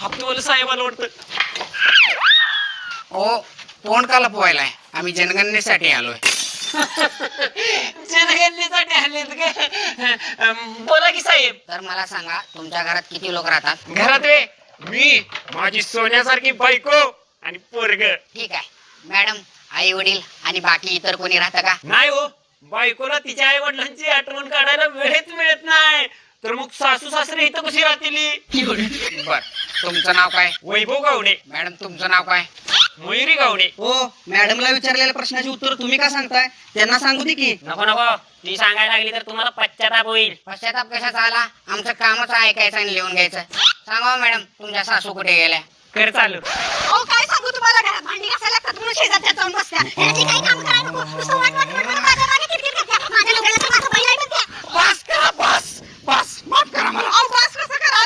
हप्तेवाले साहेबाला वाटतं. ओ तोंड का लपवायलाय? आम्ही जनगणनेसाठी आलोय. जनगणनेसाठी आलेत का? बोला की साहेब. तर मला सांगा तुमच्या घरात किती लोक राहतात? घरात वे मी, माझी सोन्यासारखी बायको आणि पोरग. ठीक आहे मॅडम, आई वडील आणि बाकी इतर कोणी राहतं का? नाही हो, बायकोला तिच्या आई वडिलांची आठवण काढायला वेळच मिळत नाही. तर मग सासू सासरे इथं कशी राहतील? बर, तुमचं नाव काय? वैभव गावडे. मॅडम तुमचं नाव काय? मयुरी गावडे. हो, मॅडमला विचारलेल्या प्रश्नाची उत्तर तुम्ही का सांगताय? त्यांना सांगू दे की. नको नको, ती सांगायला लागली तर तुम्हाला पश्चाताप होईल. पश्चाताप कशाचा आला? आमचं कामच ऐकायचं आणि लिहून घ्यायचं. सांगा मॅडम, तुमच्या सासू कुठे गेल्या? कर चालू. काय सांगू तुम्हाला, घरात भांडी घासायला लागतात म्हणून शेजारच्या जाऊन बसत्या. ह्याची काही काम करायला नको, नुसतं वाट वाट वाट वाट